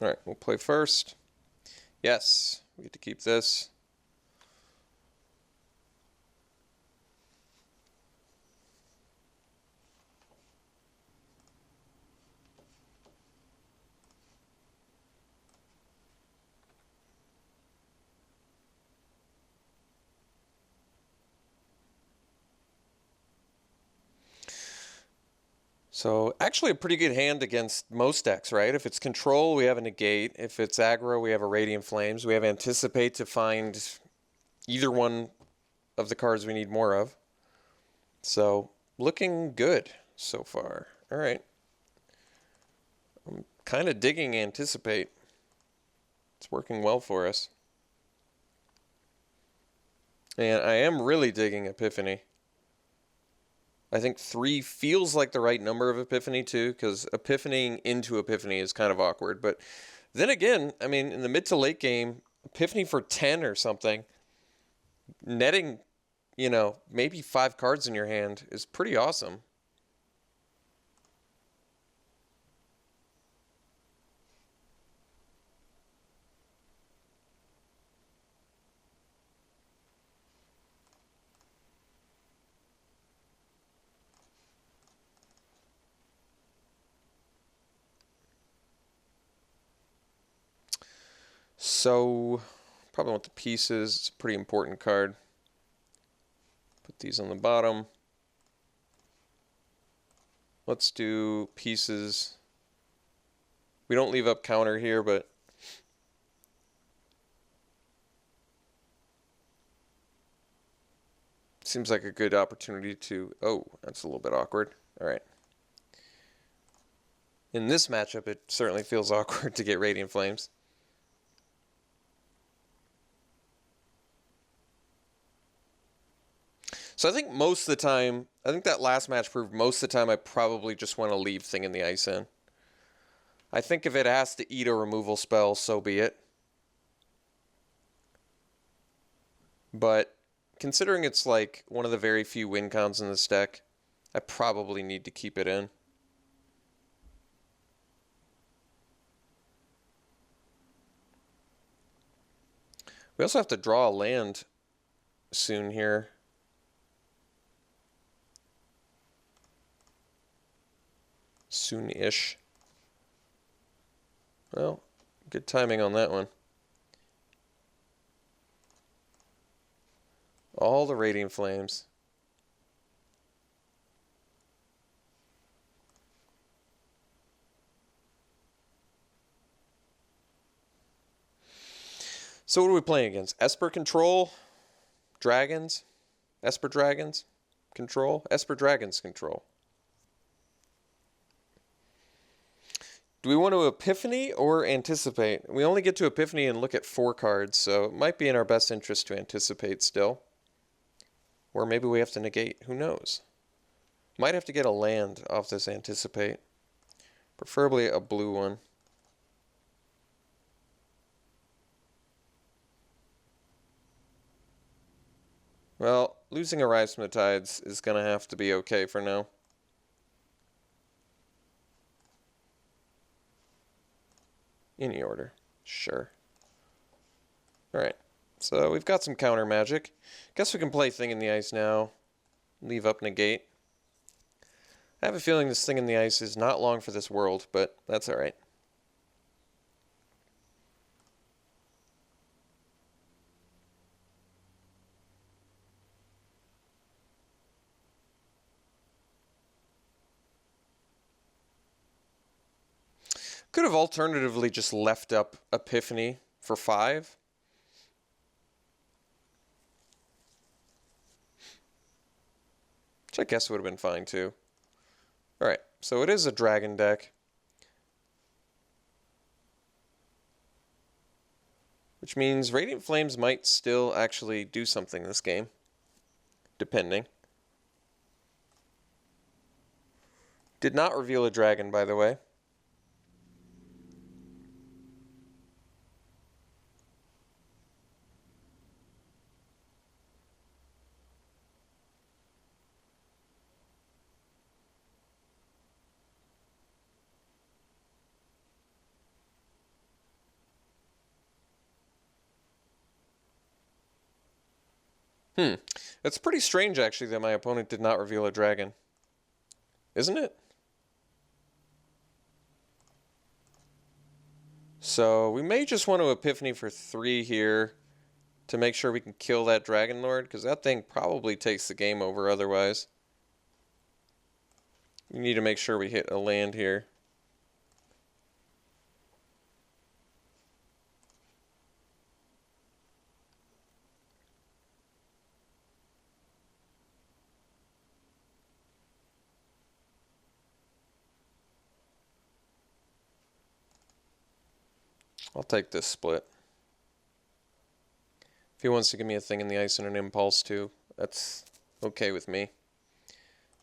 Alright, we'll play first. Yes, we get to keep this. So actually a pretty good hand against most decks, right? If it's control, we have a negate. If it's aggro, we have a Radiant Flames. We have anticipate to find either one of the cards we need more of. So looking good so far. All right. I'm kind of digging anticipate. It's working well for us. And I am really digging Epiphany. I think 3 feels like the right number of Epiphany, too, because Epiphanying into Epiphany is kind of awkward. But then again, I mean, in the mid to late game, Epiphany for 10 or something, netting, maybe 5 cards in your hand is pretty awesome. So, probably want the pieces. It's a pretty important card. Put these on the bottom. Let's do pieces. We don't leave up counter here, but seems like a good opportunity to... Oh, that's a little bit awkward. All right. In this matchup, it certainly feels awkward to get Radiant Flames. So I think most of the time, I think that last match proved most of the time I probably just want to leave Thing in the Ice in. I think if it has to eat a removal spell, so be it. But considering it's like one of the very few win cons in this deck, I probably need to keep it in. We also have to draw a land soon here. Soon-ish. Well, good timing on that one. All the Radiant Flames. So what are we playing against? Esper Control? Dragons? Esper Dragons? Control? Esper Dragons Control. Do we want to Epiphany or Anticipate? We only get to Epiphany and look at 4 cards, so it might be in our best interest to Anticipate still. Or maybe we have to negate. Who knows? Might have to get a land off this Anticipate. Preferably a blue one. Well, losing Arise from the Tides is going to have to be okay for now. Any order. Sure. Alright. So we've got some counter magic. Guess we can play Thing in the Ice now. Leave up negate. I have a feeling this Thing in the Ice is not long for this world, but that's alright. Could have alternatively just left up Epiphany for 5. Which I guess would have been fine too. Alright, so it is a dragon deck. Which means Radiant Flames might still actually do something this game. Depending. Did not reveal a dragon, by the way. It's pretty strange, actually, that my opponent did not reveal a dragon. Isn't it? So we may just want to Epiphany for 3 here to make sure we can kill that Dragon Lord, because that thing probably takes the game over otherwise. We need to make sure we hit a land here. I'll take this split. If he wants to give me a thing in the ice and an impulse too, that's okay with me.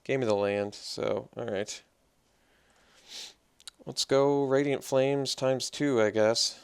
Gave me the land, so alright. Let's go Radiant Flames times 2, I guess.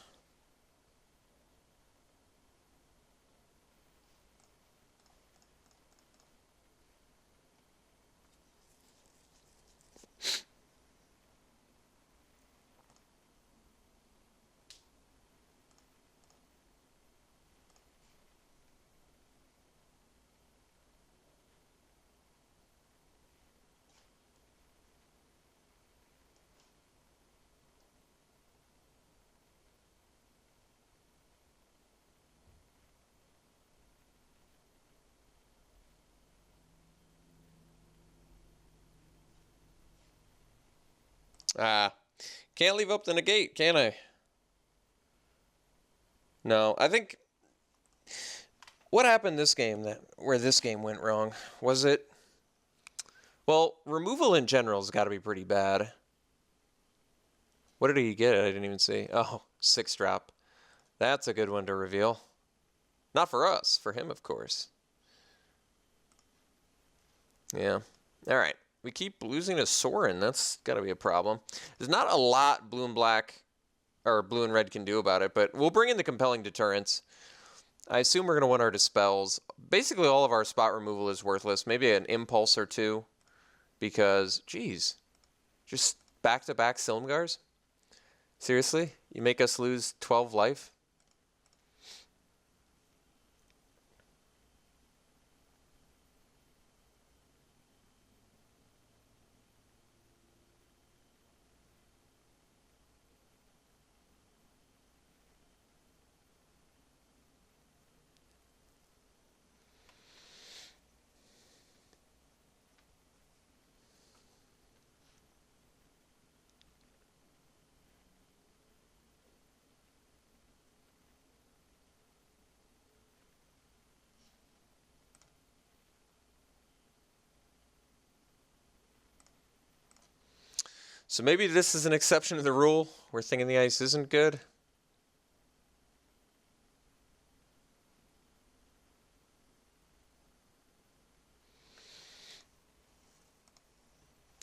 Ah, can't leave up the negate, can I? No, I think what happened this game where this game went wrong was it. Well, removal in general has got to be pretty bad. What did he get? I didn't even see. Oh, 6-drop. That's a good one to reveal. Not for us, for him, of course. Yeah. All right. We keep losing to Sorin. That's got to be a problem. There's not a lot blue and black, or blue and red can do about it, but we'll bring in the compelling deterrence. I assume we're going to want our dispels. Basically, all of our spot removal is worthless. Maybe an impulse or 2, because, geez, just back-to-back Silmgars? Seriously? You make us lose 12 life? So maybe this is an exception to the rule where Thing in the Ice isn't good.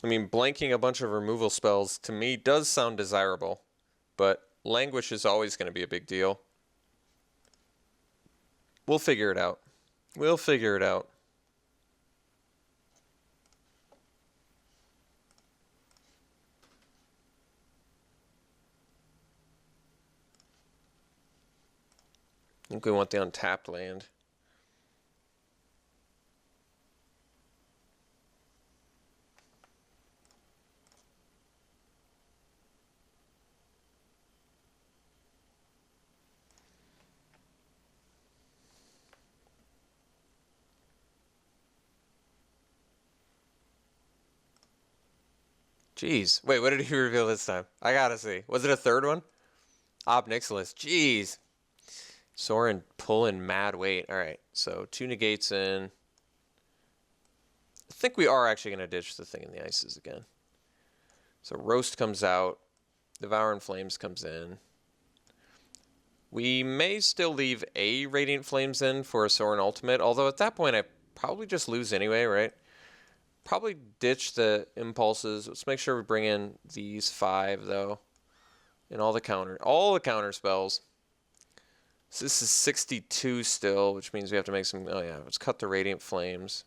I mean, blanking a bunch of removal spells to me does sound desirable, but Languish is always going to be a big deal. We'll figure it out. We'll figure it out. I think we want the untapped land. Jeez. Wait, what did he reveal this time? I gotta see. Was it a third one? Ob Nixilis. Jeez. Sorin pulling mad weight. Alright, so 2 negates in. I think we are actually going to ditch the Thing in the Ices again. So Roast comes out. Devour in Flames comes in. We may still leave a Radiant Flames in for a Sorin Ultimate, although at that point I probably just lose anyway, right? Probably ditch the impulses. Let's make sure we bring in these 5 though. And all the counter spells. So this is 62 still, which means we have to make some, oh yeah, let's cut the Radiant Flames.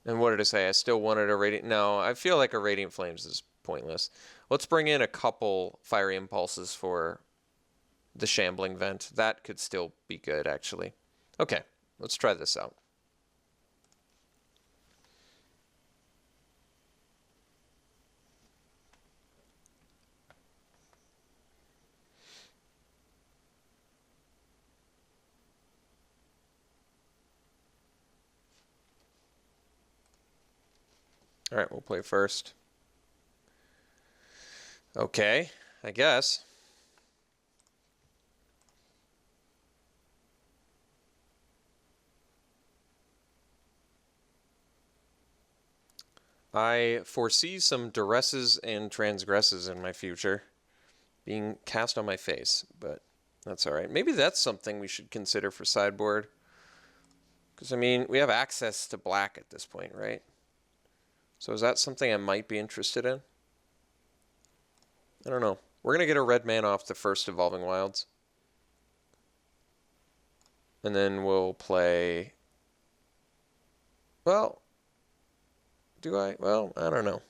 And what did I say? I still wanted a Radiant, no, I feel like a Radiant Flames is pointless. Let's bring in a couple Fiery Impulses for the Shambling Vent. That could still be good, actually. Okay, let's try this out. All right, we'll play first. Okay, I guess. I foresee some duresses and transgresses in my future being cast on my face, but that's all right. Maybe that's something we should consider for sideboard. Because, I mean, we have access to black at this point, right? So is that something I might be interested in? I don't know. We're going to get a red man off the first Evolving Wilds. And then we'll play... Well, do I? Well, I don't know.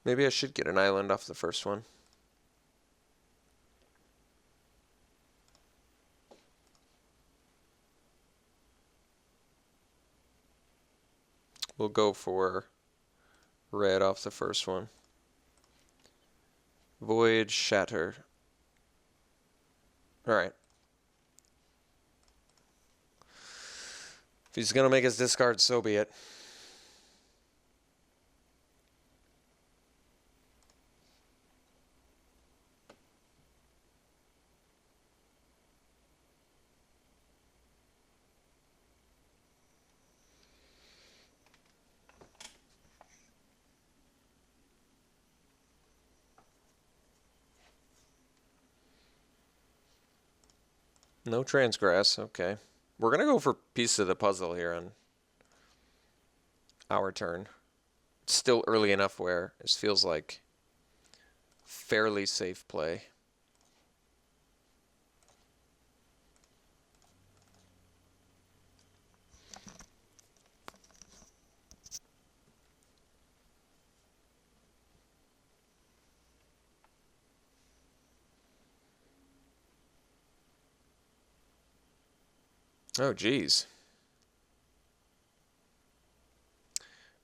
Maybe I should get an island off the first one. We'll go for red off the first one. Void, Shatter. Alright. If he's going to make his discard, so be it. No transgress, okay. We're going to go for piece of the puzzle here on our turn. It's still early enough where it feels like fairly safe play. Oh, geez.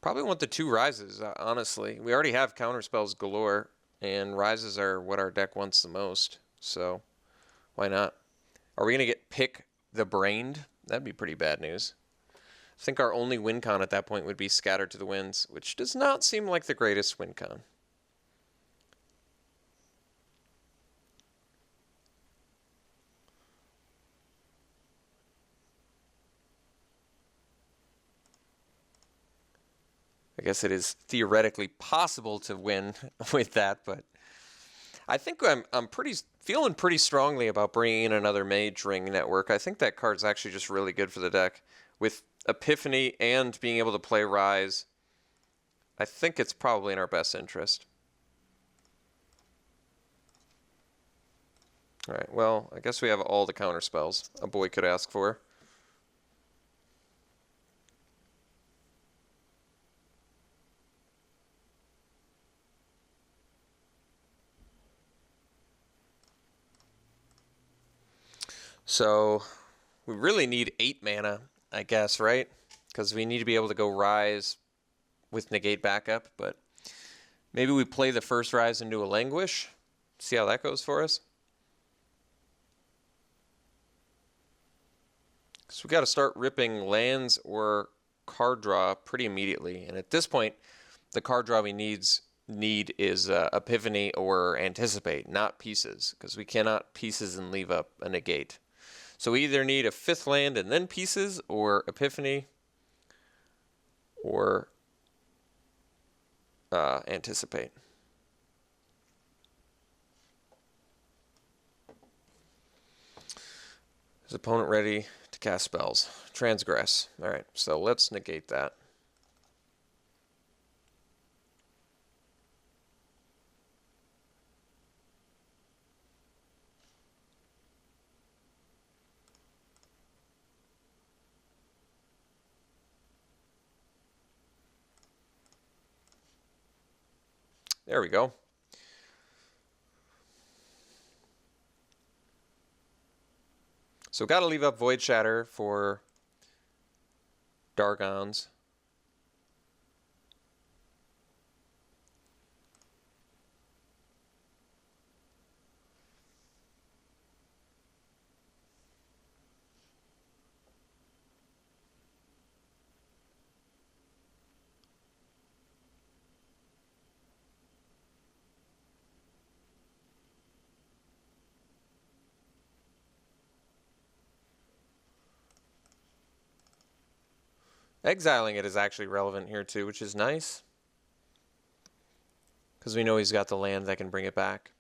Probably want the 2 rises, honestly. We already have counterspells galore, and rises are what our deck wants the most, so why not? Are we going to get pick the brained? That'd be pretty bad news. I think our only win con at that point would be Scattered to the Winds, which does not seem like the greatest win con. I guess it is theoretically possible to win with that, but I think I'm feeling pretty strongly about bringing in another Mage Ring network. I think that card's actually just really good for the deck. With Epiphany and being able to play Rise, I think it's probably in our best interest. All right, well, I guess we have all the counter spells a boy could ask for. So we really need 8 mana, I guess, right? Because we need to be able to go Rise with negate backup, but maybe we play the first Rise into a Languish, see how that goes for us. So we got to start ripping lands or card draw pretty immediately, and at this point, the card draw we need is Epiphany or Anticipate, not Pieces, because we cannot Pieces and leave up a negate. So we either need a 5th land and then Pieces, or Epiphany, or Anticipate. Is opponent ready to cast spells? Transgress. All right, so let's negate that. There we go. So got to leave up Void Shatter for Dargons. Exiling it is actually relevant here too, which is nice. Because we know he's got the land that can bring it back.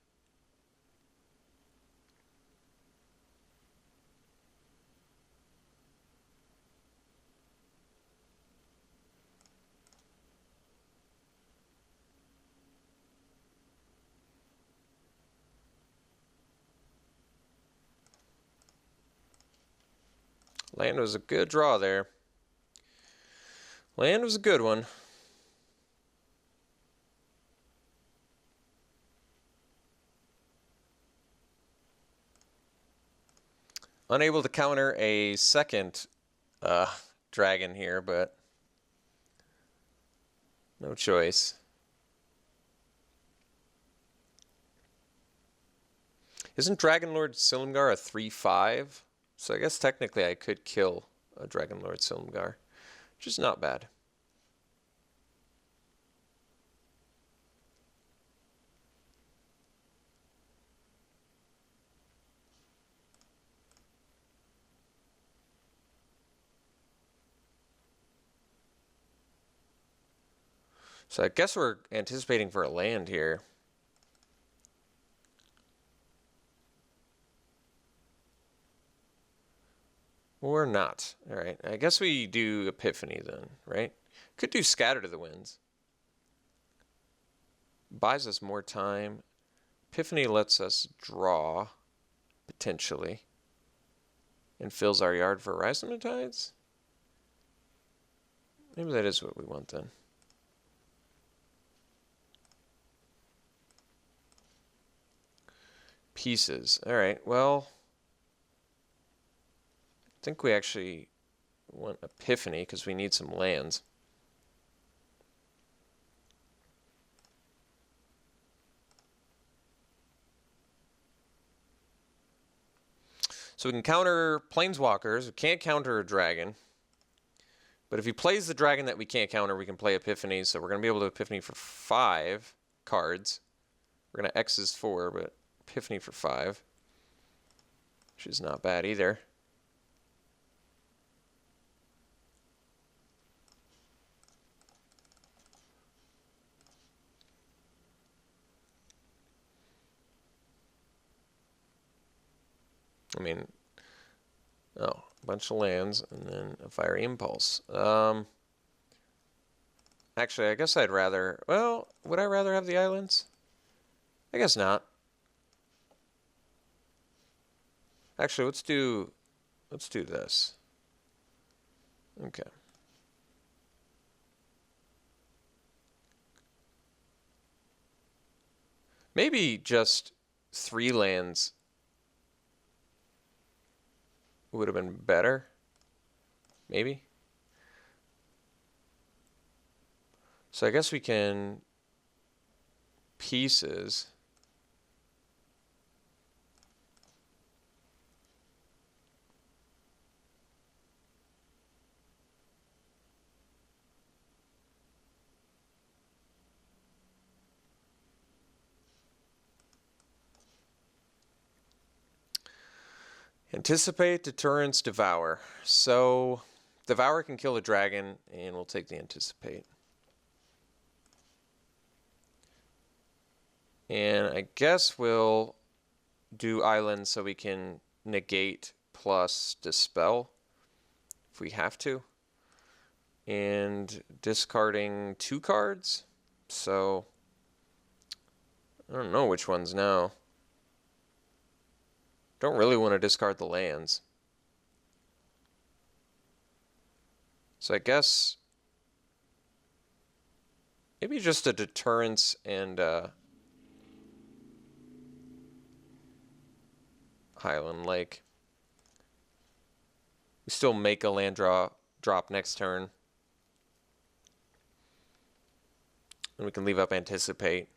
Land was a good draw there. Land was a good one. Unable to counter a second dragon here, but no choice. Isn't Dragon Lord Silumgar a 3/5? So I guess technically I could kill a Dragon Lord Silumgar, which is not bad. So I guess we're anticipating for a land here. Or not. All right. I guess we do Epiphany then, right? Could do Scatter to the Winds. Buys us more time. Epiphany lets us draw, potentially. And fills our yard for Horizon of Tides? Maybe that is what we want then. Pieces. All right, well, I think we actually want Epiphany because we need some lands. So we can counter Planeswalkers. We can't counter a dragon. But if he plays the dragon that we can't counter, we can play Epiphany. So we're going to be able to Epiphany for 5 cards. We're going to X is 4, but Epiphany for 5. Which is not bad either. I mean, oh, a bunch of lands and then a Fiery Impulse. Actually, I guess I'd rather, well, would I rather have the islands? I guess not. Actually, let's do this. Okay. Maybe just 3 lands would have been better. Maybe. So I guess we can pieces. Anticipate, Deterrence, Devour. So Devour can kill a dragon, and we'll take the Anticipate. And I guess we'll do Islands so we can negate plus Dispel if we have to. And discarding 2 cards. So I don't know which ones now. Don't really want to discard the lands. So I guess maybe just a Deterrence and Highland Lake. We still make a land drop next turn. And we can leave up Anticipate.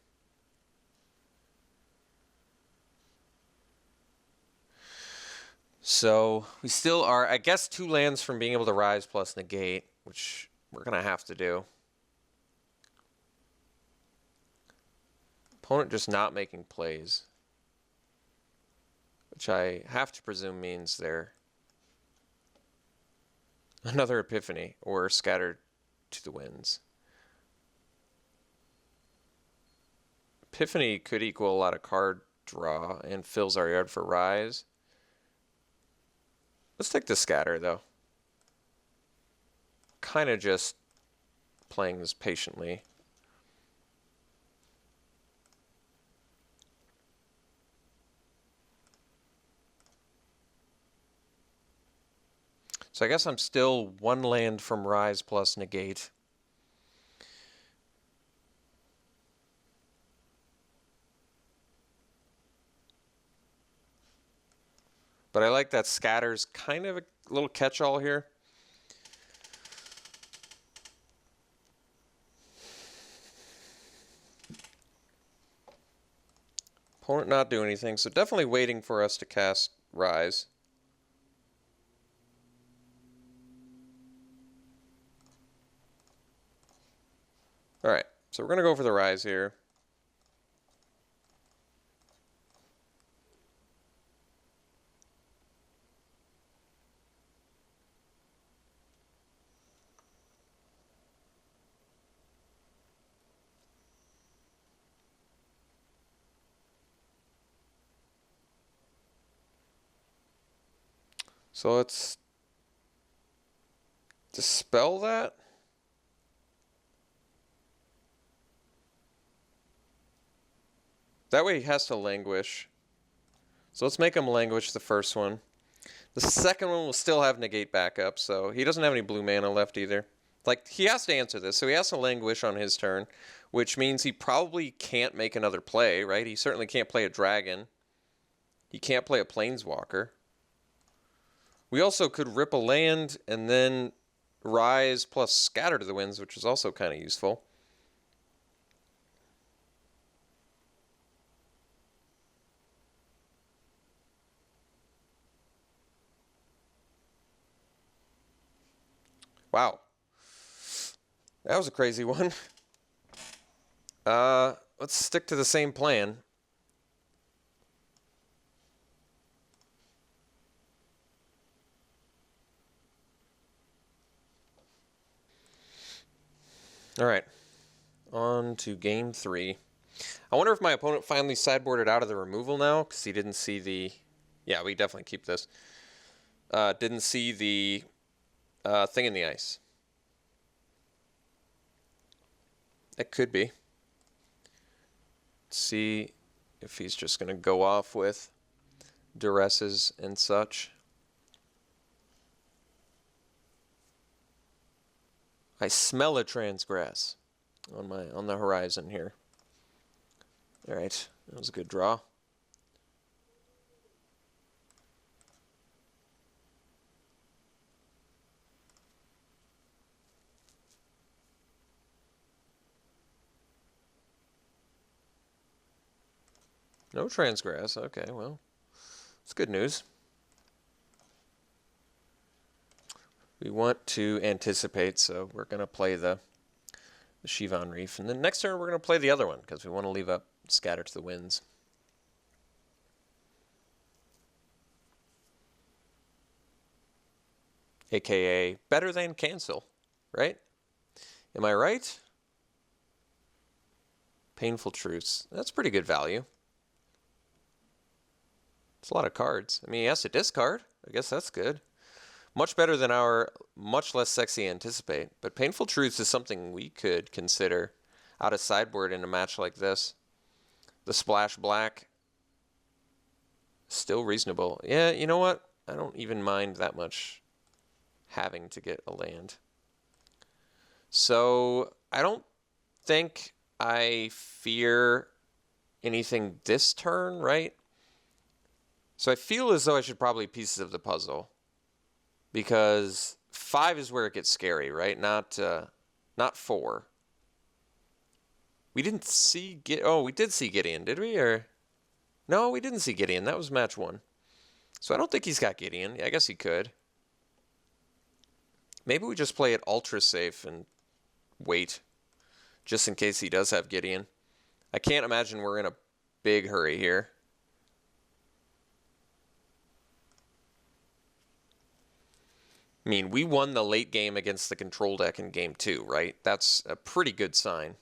So we still are, I guess, 2 lands from being able to rise plus negate, which we're going to have to do. Opponent just not making plays, which I have to presume means they're another Epiphany or Scattered to the Winds. Epiphany could equal a lot of card draw and fills our yard for rise. Let's take the Scatter, though. Kind of just playing this patiently. So I guess I'm still 1 land from rise plus negate. But I like that Scatter's kind of a little catch-all here. Opponent not doing anything, so definitely waiting for us to cast Rise. Alright, so we're going to go for the Rise here. So let's dispel that. That way he has to languish. So let's make him languish the first one. The second one will still have negate backup, so he doesn't have any blue mana left either. Like, he has to answer this, so he has to languish on his turn, which means he probably can't make another play, right? He certainly can't play a dragon. He can't play a planeswalker. We also could rip a land and then rise plus scatter to the winds, which is also kind of useful. Wow. That was a crazy one. Let's stick to the same plan. All right, on to game 3. I wonder if my opponent finally sideboarded out of the removal now, because he didn't see the... Yeah, we definitely keep this. Didn't see the thing in the ice. It could be. Let's see if he's just going to go off with duresses and such. I smell a transgress on the horizon here. All right, that was a good draw. No transgress. Okay, well, it's good news. We want to anticipate, so we're going to play the Shivan Reef. And then next turn, we're going to play the other one, because we want to leave up Scatter to the Winds. AKA better than cancel, right? Am I right? Painful Truths. That's pretty good value. It's a lot of cards. I mean, he has to discard. I guess that's good. Much better than our much less sexy Anticipate. But Painful Truths is something we could consider out of sideboard in a match like this. The Splash Black, still reasonable. Yeah, you know what? I don't even mind that much having to get a land. So I don't think I fear anything this turn, right? So I feel as though I should probably Pieces of the Puzzle. because 5 is where it gets scary, right? Not 4. We didn't see oh, we did see Gideon, did we? Or no, we didn't see Gideon. That was match 1. So I don't think he's got Gideon. I guess he could. Maybe we just play it ultra safe and wait, just in case he does have Gideon. I can't imagine we're in a big hurry here. I mean, we won the late game against the control deck in game 2, right? That's a pretty good sign.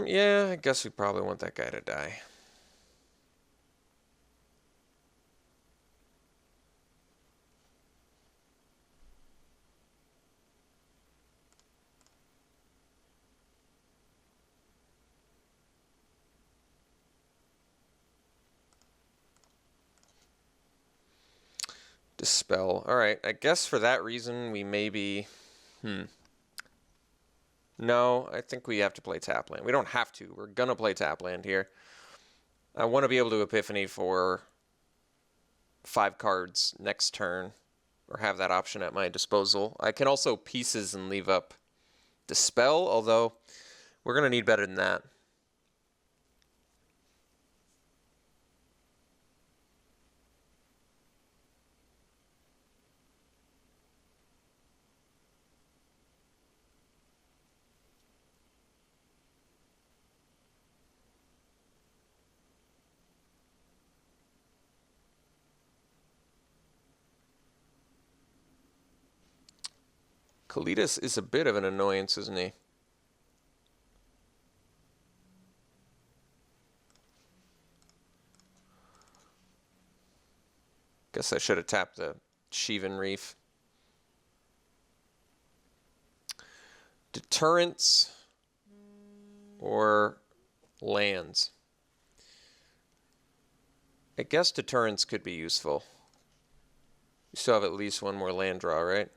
Yeah, I guess we probably want that guy to die. Dispel. All right, I guess for that reason we maybe... No, I think we have to play Tapland. We don't have to. We're going to play Tapland here. I want to be able to Epiphany for 5 cards next turn, or have that option at my disposal. I can also pieces and leave up Dispel, although we're going to need better than that. Kalidas is a bit of an annoyance, isn't he? Guess I should have tapped the Shivan Reef. Deterrence or lands? I guess Deterrence could be useful. We still have at least one more land draw, right?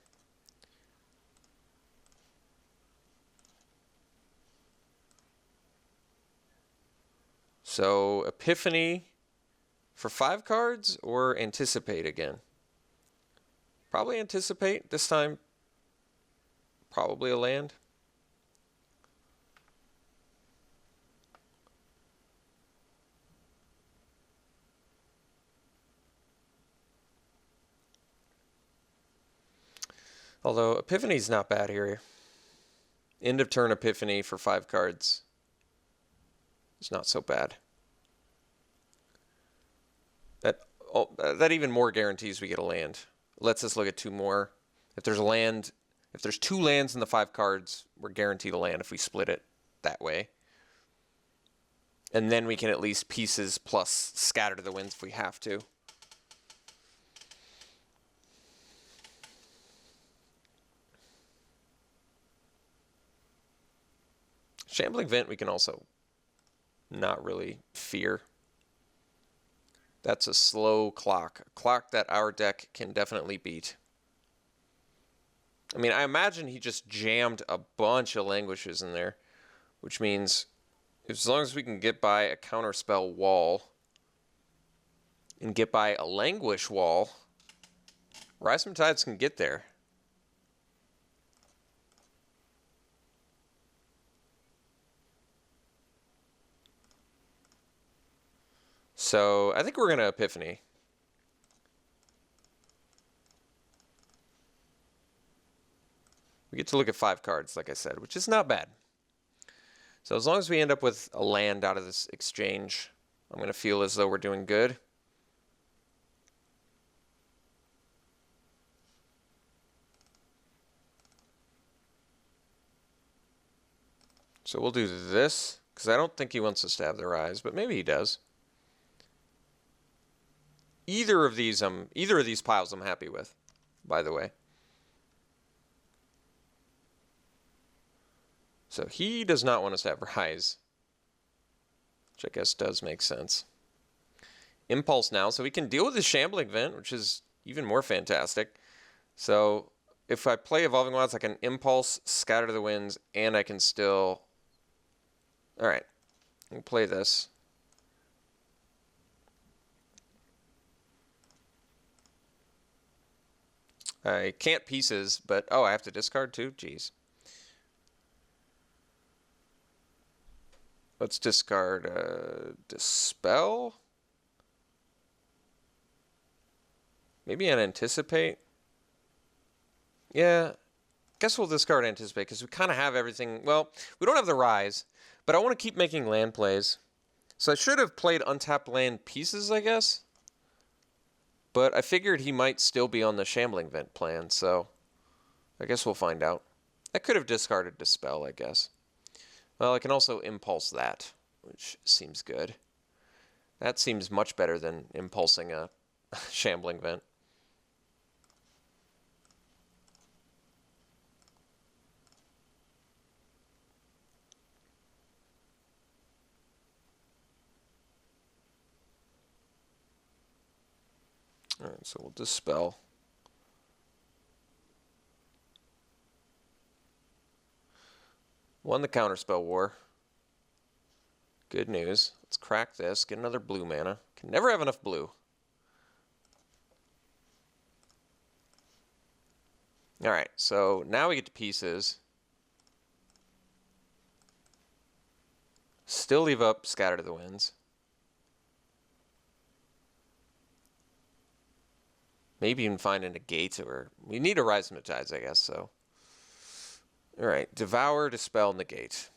So Epiphany for 5 cards or Anticipate again? Probably Anticipate this time. Probably a land. Although Epiphany's not bad here. End of turn Epiphany for 5 cards. It's not so bad. That even more guarantees we get a land. Lets us look at 2 more. If there's 2 lands in the 5 cards, we're guaranteed a land if we split it that way. And then we can at least pieces plus scatter to the winds if we have to. Shambling Vent we can also not really fear. That's a slow clock. A clock that our deck can definitely beat. I mean, I imagine he just jammed a bunch of languishes in there, which means as long as we can get by a counterspell wall and get by a languish wall, Rise from Tides can get there. So I think we're going to Epiphany. We get to look at 5 cards, like I said, which is not bad. So as long as we end up with a land out of this exchange, I'm going to feel as though we're doing good. So we'll do this, because I don't think he wants us to have the Rise, but maybe he does. Either of these piles I'm happy with, by the way. So he does not want us to have Rise. which I guess does make sense. Impulse now, so we can deal with the Shambling Vent, which is even more fantastic. So if I play Evolving Wilds, I can Impulse, Scatter to the Winds, and I can still... Alright, we'll play this. I can't Pieces, but... Oh, I have to discard too? Jeez. Let's discard Dispel. Maybe an Anticipate. Yeah, guess we'll discard Anticipate because we kind of have everything. Well, we don't have the Rise, but I want to keep making land plays. So I should have played Untapped Land Pieces, I guess. But I figured he might still be on the Shambling Vent plan, so I guess we'll find out. I could have discarded Dispel, I guess. Well, I can also Impulse that, which seems good. That seems much better than impulsing a Shambling Vent. Alright, so we'll Dispel. Won the Counterspell War. Good news. Let's crack this, get another blue mana. Can never have enough blue. Alright, so now we get to Pieces. Still leave up Scatter to the Winds. Maybe even find a Negate, or we need a Rise from the Tides, I guess, so. Alright, Devour, Dispel, Negate.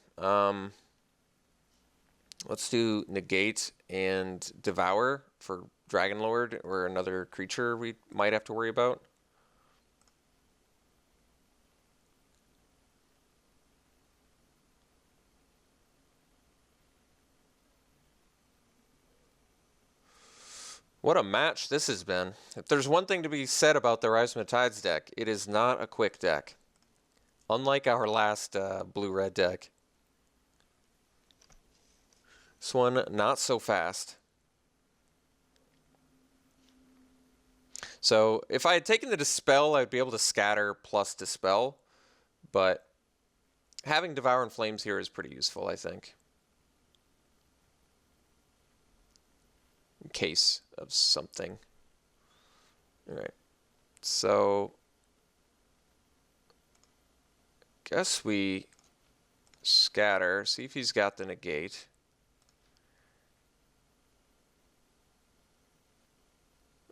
Let's do Negate and Devour for Dragon Lord, or another creature we might have to worry about. What a match this has been. If there's one thing to be said about the Rise from the Tides deck, it is not a quick deck. Unlike our last blue-red deck. This one, not so fast. So, if I had taken the Dispel, I'd be able to Scatter plus Dispel. But having Devour and Flames here is pretty useful, I think. In case of something. Alright. So... guess we Scatter, see if he's got the Negate.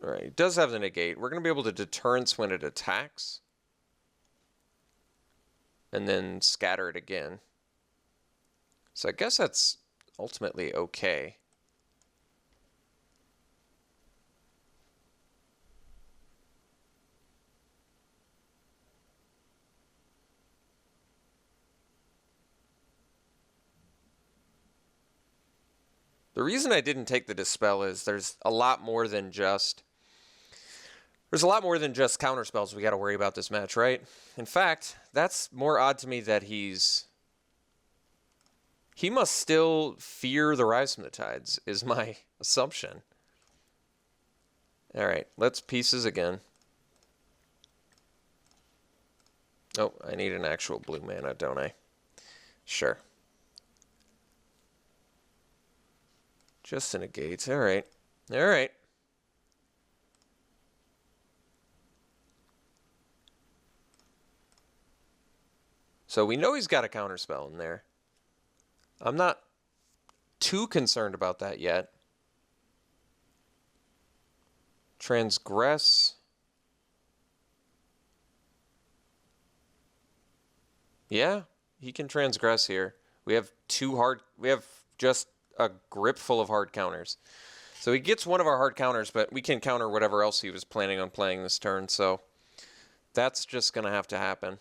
Alright, he does have the Negate. We're going to be able to Deterrence when it attacks. And then Scatter it again. So I guess that's ultimately okay. The reason I didn't take the Dispel is there's a lot more than just counterspells we got to worry about this match, right? In fact, that's more odd to me that he must still fear the Rise from the Tides, is my assumption. All right, let's Pieces again. Oh, I need an actual blue mana, don't I? Sure. Just a Negate. All right. All right. So we know he's got a Counterspell in there. I'm not too concerned about that yet. Transgress. Yeah, he can transgress here. We have just a grip full of hard counters. So he gets one of our hard counters, but we can counter whatever else he was planning on playing this turn, so that's just going to have to happen.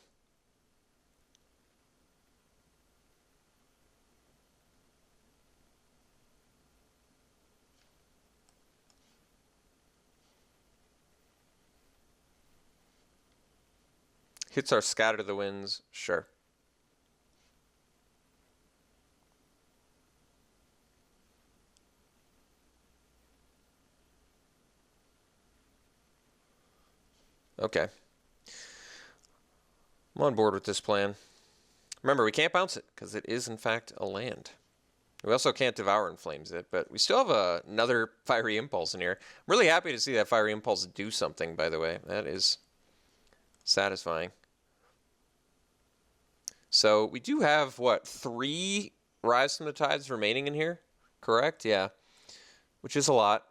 Hits our Scatter to the Winds, sure. Okay. I'm on board with this plan. Remember, we can't bounce it because it is, in fact, a land. We also can't Devour in Flames it, but we still have another Fiery Impulse in here. I'm really happy to see that Fiery Impulse do something, by the way. That is satisfying. So we do have, what, 3 Rise from the Tides remaining in here? Correct? Yeah. Which is a lot.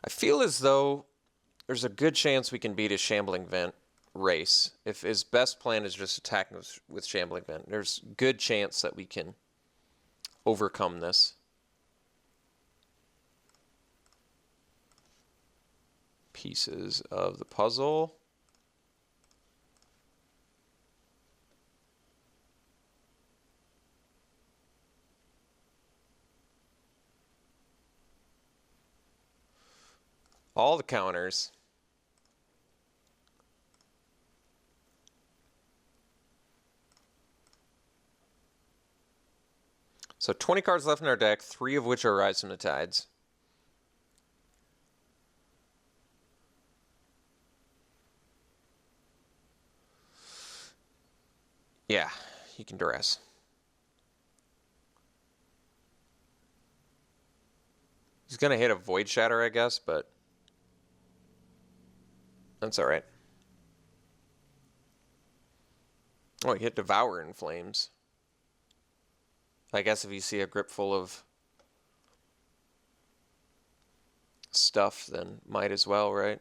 I feel as though there's a good chance we can beat a Shambling Vent race. If his best plan is just attacking with Shambling Vent, there's good chance that we can overcome this. Pieces of the puzzle. All the counters. So 20 cards left in our deck, 3 of which are Rise from the Tides. Yeah, he can duress. He's going to hit a Void Shatter, I guess, but that's all right. Oh, he hit Devour in Flames. I guess if you see a grip full of stuff, then might as well, right?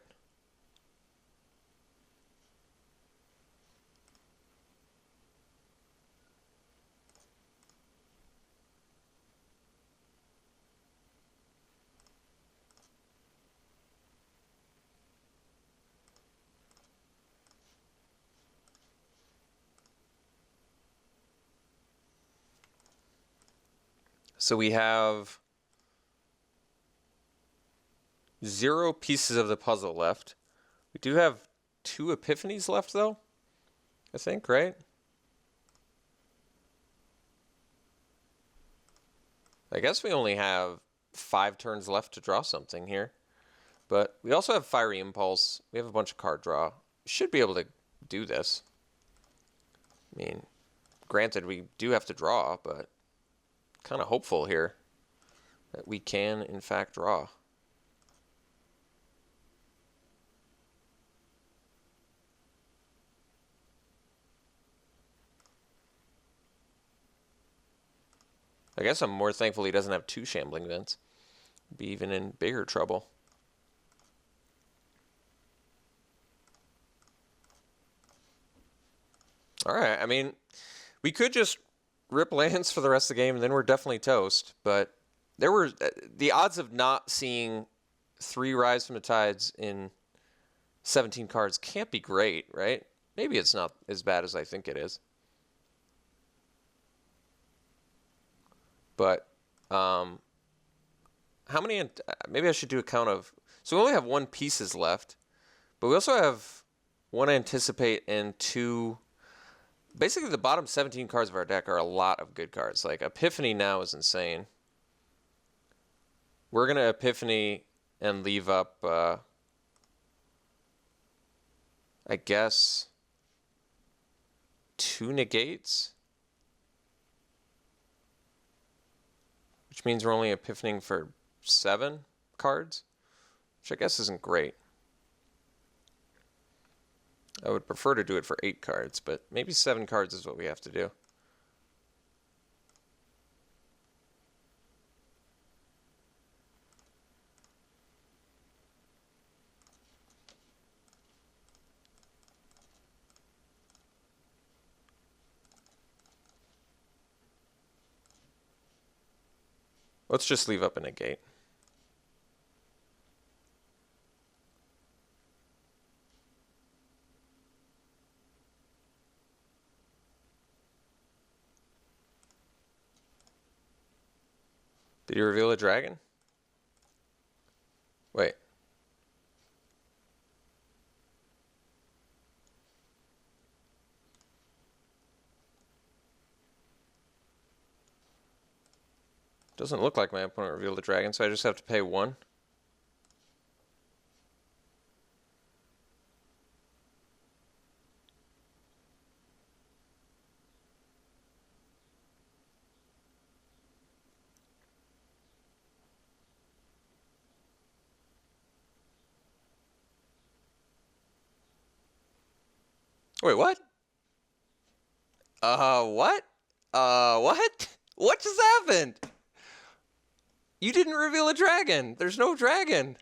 So we have 0 pieces of the puzzle left. We do have 2 Epiphanies left, though, I think, right? I guess we only have 5 turns left to draw something here. But we also have Fiery Impulse. We have a bunch of card draw. We should be able to do this. I mean, granted, we do have to draw, but kind of hopeful here that we can, in fact, draw. I guess I'm more thankful he doesn't have 2 Shambling Vents. Be even in bigger trouble. All right, I mean, we could just rip lands for the rest of the game, and then we're definitely toast. But there were the odds of not seeing 3 Rise from the Tides in 17 cards can't be great, right? Maybe it's not as bad as I think it is. But how many? Maybe I should do a count of. So we only have 1 pieces left, but we also have 1 Anticipate and 2. Basically, the bottom 17 cards of our deck are a lot of good cards. Like Epiphany now is insane. We're gonna Epiphany and leave up, I guess, 2 negates. Which means we're only Epiphanying for 7 cards, which I guess isn't great. I would prefer to do it for 8 cards, but maybe 7 cards is what we have to do. Let's just leave up a negate. Did you reveal a dragon? Wait. Doesn't look like my opponent revealed a dragon, so I just have to pay 1. Wait, what? What? What? What just happened? You didn't reveal a dragon. There's no dragon.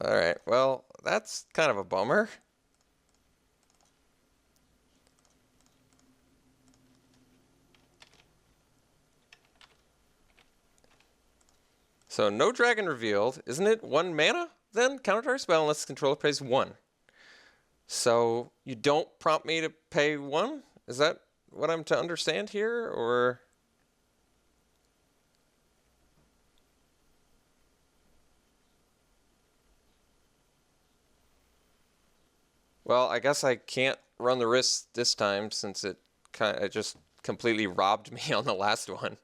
Alright, well, that's kind of a bummer. So, no dragon revealed. Isn't it 1 mana, then? Counter target spell unless the controller pays 1. So, you don't prompt me to pay 1? Is that what I'm to understand here, or...? Well, I guess I can't run the risk this time since it just completely robbed me on the last one.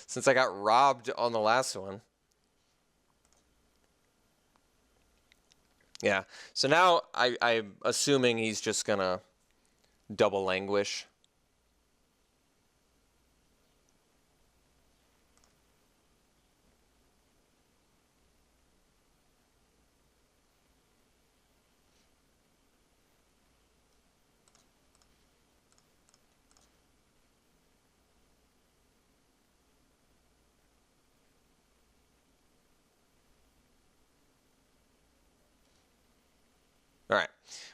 Since I got robbed on the last one. Yeah. So now I'm assuming he's just gonna double languish. All right.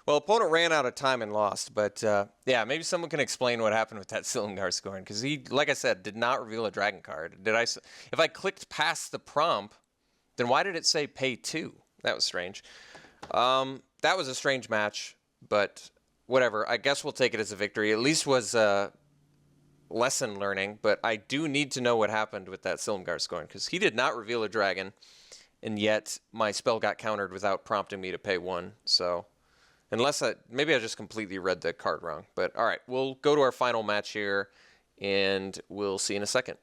Well, opponent ran out of time and lost, but yeah, maybe someone can explain what happened with that Silumgar scoring, because he, like I said, did not reveal a dragon card. If I clicked past the prompt, then why did it say pay 2? That was strange. That was a strange match, but whatever. I guess we'll take it as a victory. At least was lesson learning, but I do need to know what happened with that Silumgar scoring, because he did not reveal a dragon, and yet my spell got countered without prompting me to pay 1. So maybe I just completely read the card wrong. But all right, we'll go to our final match here, and we'll see in a second.